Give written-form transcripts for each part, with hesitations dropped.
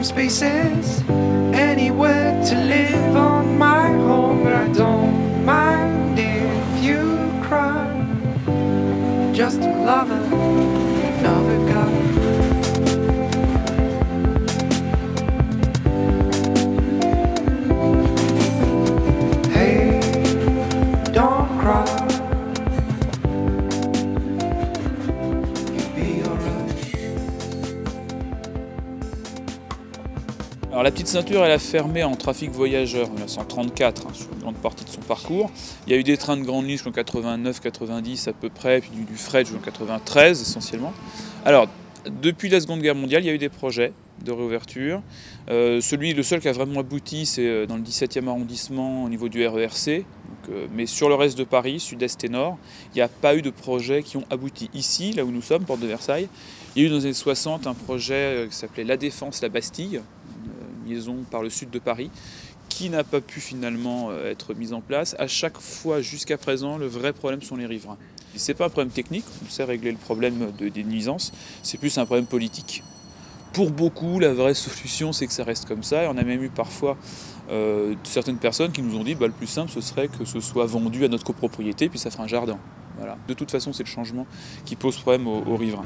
some spaces, anywhere to live on my home. But I don't mind if you cry. Just a lover, another guy. Hey, don't cry. You'll be alright. Alors la petite ceinture, elle a fermé en trafic voyageurs en 1934 sur une grande partie de son parcours. Il y a eu des trains de grande ligne jusqu'en 89, 90 à peu près, puis du fret jusqu'en 93 essentiellement. Alors depuis la Seconde Guerre mondiale, il y a eu des projets de réouverture. Le seul qui a vraiment abouti, c'est dans le 17e arrondissement au niveau du RERC. Mais sur le reste de Paris, sud-est et nord, il n'y a pas eu de projets qui ont abouti. Ici, là où nous sommes, porte de Versailles, il y a eu dans les années 60 un projet qui s'appelait La Défense, la Bastille, une liaison par le sud de Paris, qui n'a pas pu finalement être mise en place. À chaque fois, jusqu'à présent, le vrai problème sont les riverains. Ce n'est pas un problème technique, on sait régler le problème des nuisances, c'est plus un problème politique. Pour beaucoup, la vraie solution, c'est que ça reste comme ça. Et on a même eu parfois certaines personnes qui nous ont dit le plus simple, ce serait que ce soit vendu à notre copropriété, puis ça fera un jardin. Voilà. De toute façon, c'est le changement qui pose problème aux riverains.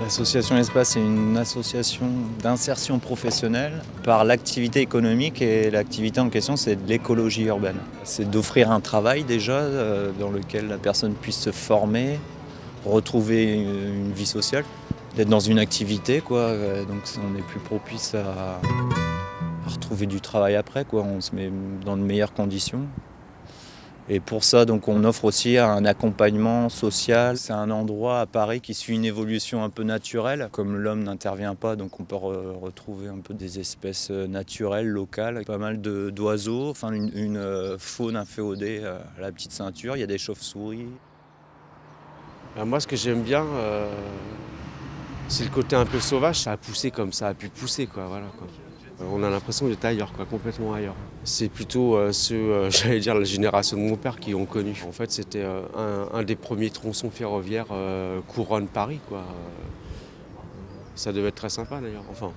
L'association Espace est une association d'insertion professionnelle par l'activité économique et l'activité en question c'est de l'écologie urbaine. C'est d'offrir un travail déjà dans lequel la personne puisse se former, retrouver une vie sociale, d'être dans une activité quoi. Donc on est plus propice à retrouver du travail après quoi. On se met dans de meilleures conditions. Et pour ça, donc, on offre aussi un accompagnement social. C'est un endroit à Paris qui suit une évolution un peu naturelle. Comme l'homme n'intervient pas, donc on peut retrouver un peu des espèces naturelles, locales. Pas mal d'oiseaux, enfin une faune inféodée à la petite ceinture. Il y a des chauves-souris. Moi, ce que j'aime bien, c'est le côté un peu sauvage. Ça a poussé comme ça a pu pousser, quoi. Voilà, quoi. On a l'impression d'être ailleurs, quoi, complètement ailleurs. C'est plutôt j'allais dire, la génération de mon père qui ont connu. En fait, c'était un des premiers tronçons ferroviaires couronne Paris, quoi. Ça devait être très sympa, d'ailleurs. Enfin,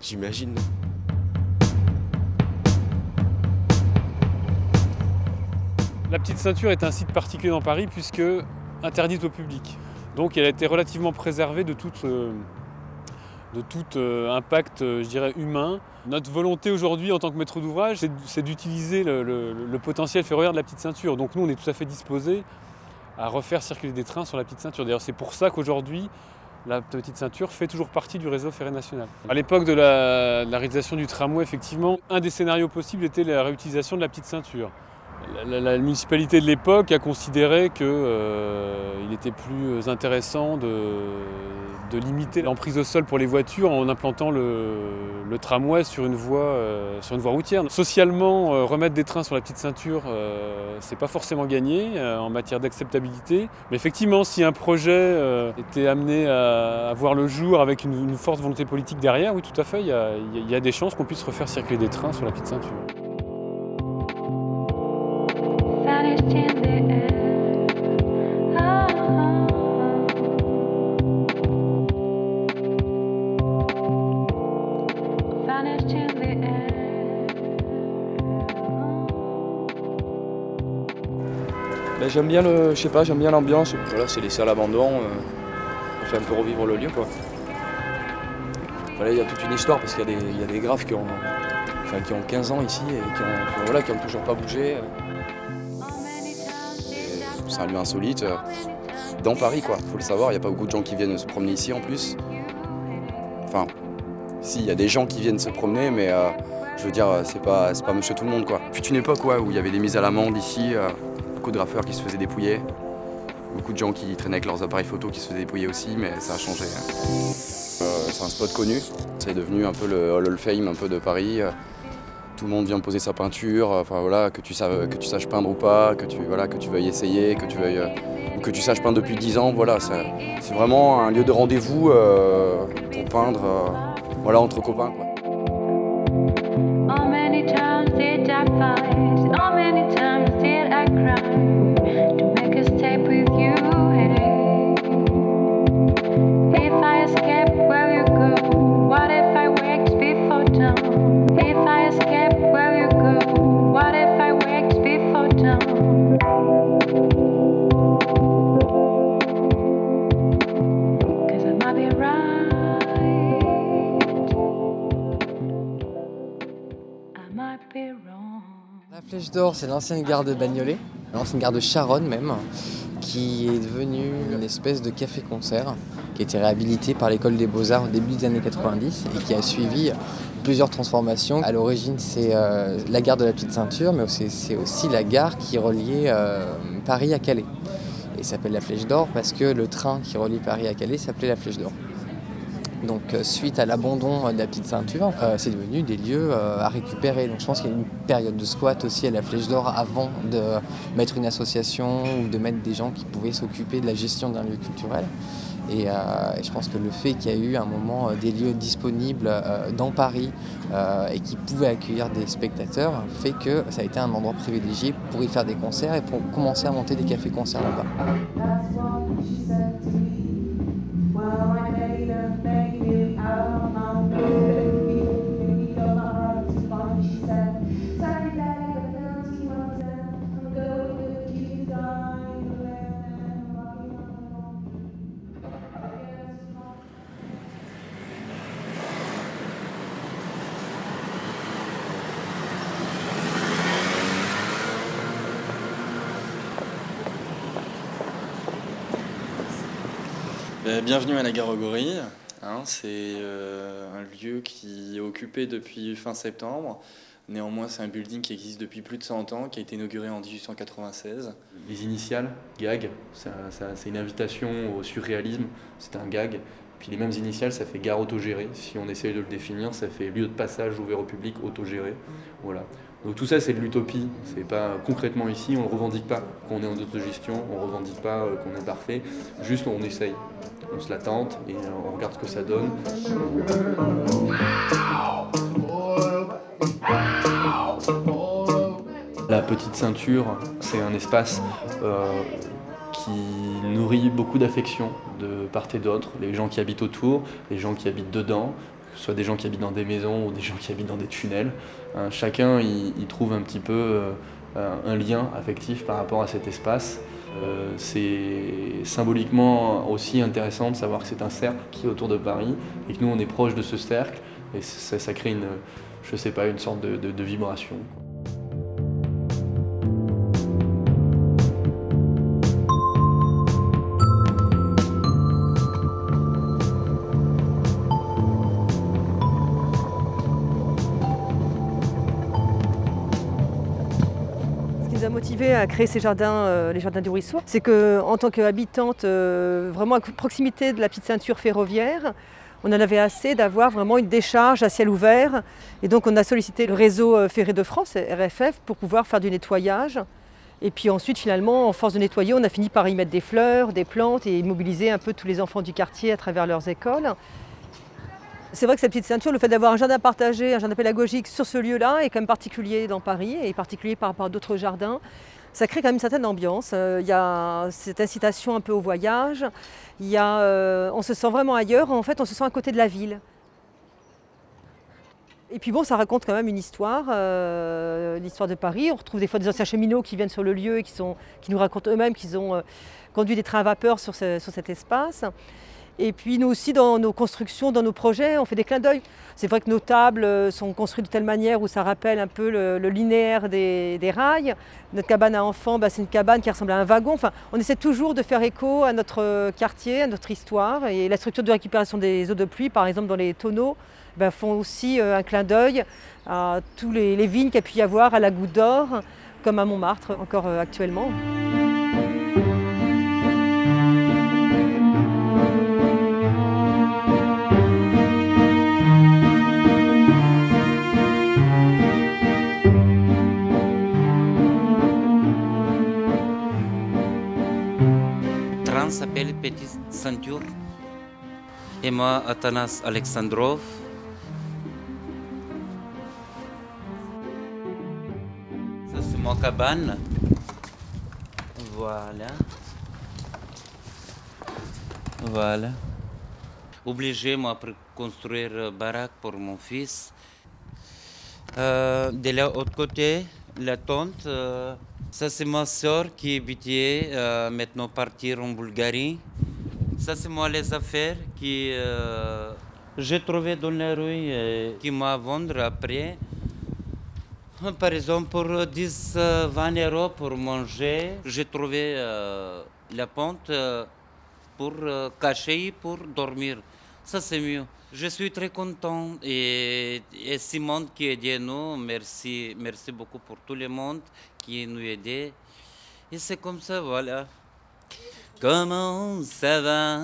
j'imagine. La petite ceinture est un site particulier dans Paris puisque interdite au public. Donc elle a été relativement préservée de tout impact, je dirais, humain. Notre volonté aujourd'hui en tant que maître d'ouvrage, c'est d'utiliser le potentiel ferroviaire de la petite ceinture. Donc nous, on est tout à fait disposés à refaire circuler des trains sur la petite ceinture. D'ailleurs, c'est pour ça qu'aujourd'hui, la petite ceinture fait toujours partie du réseau ferré national. À l'époque de la réalisation du tramway, effectivement, un des scénarios possibles était la réutilisation de la petite ceinture. La municipalité de l'époque a considéré qu'il était plus intéressant de limiter l'emprise au sol pour les voitures en implantant le tramway sur une voie routière. Socialement, remettre des trains sur la petite ceinture, c'est pas forcément gagné en matière d'acceptabilité. Mais effectivement, si un projet était amené à voir le jour avec une forte volonté politique derrière, oui, tout à fait, il y a des chances qu'on puisse refaire circuler des trains sur la petite ceinture. J'aime bien j'aime bien l'ambiance. Voilà, c'est laissé à l'abandon. On fait un peu revivre le lieu, quoi. Voilà, il y a toute une histoire parce qu'il y a des graphes qui ont 15 ans ici et qui ont toujours pas bougé. C'est un lieu insolite dans Paris, quoi. Faut le savoir, il n'y a pas beaucoup de gens qui viennent se promener ici en plus. Enfin, si, il y a des gens qui viennent se promener, mais je veux dire, c'est pas monsieur tout le monde, quoi. Fut une époque où il y avait des mises à l'amende ici, beaucoup de graffeurs qui se faisaient dépouiller, beaucoup de gens qui traînaient avec leurs appareils photo qui se faisaient dépouiller aussi, mais ça a changé. C'est un spot connu, c'est devenu un peu le Hall of Fame un peu de Paris. tout le monde vient poser sa peinture, enfin voilà, que tu saches peindre ou pas, que tu veuilles essayer, ou que tu saches peindre depuis 10 ans, voilà, c'est vraiment un lieu de rendez-vous pour peindre, voilà, entre copains, quoi. How many times did I fight? How many times did I cry to make a step with you? Hey, if I escape, where you go? What if I wake before dawn? If I escape, where you go? What if I wake before dawn? 'Cause I might be right. I might be wrong. La Flèche d'Or, c'est l'ancienne gare de Bagnolet, l'ancienne gare de Charonne même, qui est devenue une espèce de café-concert, qui a été réhabilité par l'école des Beaux-Arts au début des années 90 et qui a suivi plusieurs transformations. À l'origine, c'est la gare de la Petite Ceinture, mais c'est aussi la gare qui reliait Paris à Calais. Et ça s'appelle la Flèche d'Or parce que le train qui relie Paris à Calais s'appelait la Flèche d'Or. Donc suite à l'abandon de la Petite Ceinture, c'est devenu des lieux à récupérer. Donc je pense qu'il y a eu une période de squat aussi à la Flèche d'Or avant de mettre une association ou de mettre des gens qui pouvaient s'occuper de la gestion d'un lieu culturel. Et je pense que le fait qu'il y a eu à un moment des lieux disponibles dans Paris et qui pouvaient accueillir des spectateurs fait que ça a été un endroit privilégié pour y faire des concerts et pour commencer à monter des cafés-concerts là-bas. Bienvenue à la gare aux Gorilles. C'est un lieu qui est occupé depuis fin septembre. Néanmoins, c'est un building qui existe depuis plus de 100 ans, qui a été inauguré en 1896. Les initiales, gag, c'est une invitation au surréalisme, c'est un gag. Puis les mêmes initiales, ça fait gare autogérée. Si on essaye de le définir, ça fait lieu de passage ouvert au public autogéré. Voilà. Donc tout ça, c'est de l'utopie. C'est pas concrètement ici, on ne revendique pas qu'on est en autogestion, on ne revendique pas qu'on est parfait. Juste, on essaye. On se la tente et on regarde ce que ça donne. La Petite Ceinture, c'est un espace qui nourrit beaucoup d'affection de part et d'autre. Les gens qui habitent autour, les gens qui habitent dedans, que ce soit des gens qui habitent dans des maisons ou des gens qui habitent dans des tunnels. Chacun y trouve un petit peu un lien affectif par rapport à cet espace. C'est symboliquement aussi intéressant de savoir que c'est un cercle qui est autour de Paris et que nous on est proche de ce cercle et ça crée une sorte de vibration. Nous a motivé à créer ces jardins, les jardins du ruisseau, c'est qu'en tant qu'habitante vraiment à proximité de la Petite Ceinture ferroviaire, on en avait assez d'avoir vraiment une décharge à ciel ouvert. Et donc on a sollicité le réseau ferré de France, RFF, pour pouvoir faire du nettoyage. Et puis ensuite, finalement, en force de nettoyer, on a fini par y mettre des fleurs, des plantes et mobiliser un peu tous les enfants du quartier à travers leurs écoles. C'est vrai que cette Petite Ceinture, le fait d'avoir un jardin partagé, un jardin pédagogique sur ce lieu-là est quand même particulier dans Paris et particulier par rapport à d'autres jardins. Ça crée quand même une certaine ambiance. Il y a cette incitation un peu au voyage. On se sent vraiment ailleurs. En fait, on se sent à côté de la ville. Et puis bon, ça raconte quand même une histoire, l'histoire de Paris. On retrouve des fois des anciens cheminots qui viennent sur le lieu et qui nous racontent eux-mêmes qu'ils ont conduit des trains à vapeur sur cet espace. Et puis nous aussi, dans nos constructions, dans nos projets, on fait des clins d'œil. C'est vrai que nos tables sont construites de telle manière où ça rappelle un peu le linéaire des rails. Notre cabane à enfants, c'est une cabane qui ressemble à un wagon. Enfin, on essaie toujours de faire écho à notre quartier, à notre histoire. Et la structure de récupération des eaux de pluie, par exemple dans les tonneaux, font aussi un clin d'œil à tous les vignes qu'il y a pu y avoir à la Goutte d'Or, comme à Montmartre encore actuellement. ceinture. Et moi, Athanas Alexandrov. Ça, c'est mon cabane. Voilà. Voilà. Obligé, moi, pour construire une baraque pour mon fils. De l'autre côté, la tente, ça c'est ma soeur qui habitait maintenant partir en Bulgarie. Ça c'est moi les affaires que j'ai trouvé dans la rue et qui m'a vendu après. Par exemple pour 10-20 euros pour manger, j'ai trouvé la pente pour cacher, pour dormir. Ça c'est mieux. Je suis très content et Simone qui a aidé nous, merci beaucoup pour tout le monde qui nous a aidés. Et c'est comme ça, voilà. Comment ça va?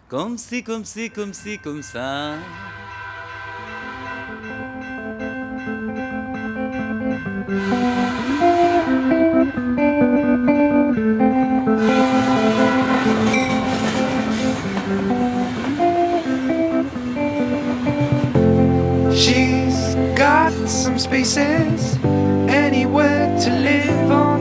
Comme si, comme ça. She's got some spaces, anywhere to live on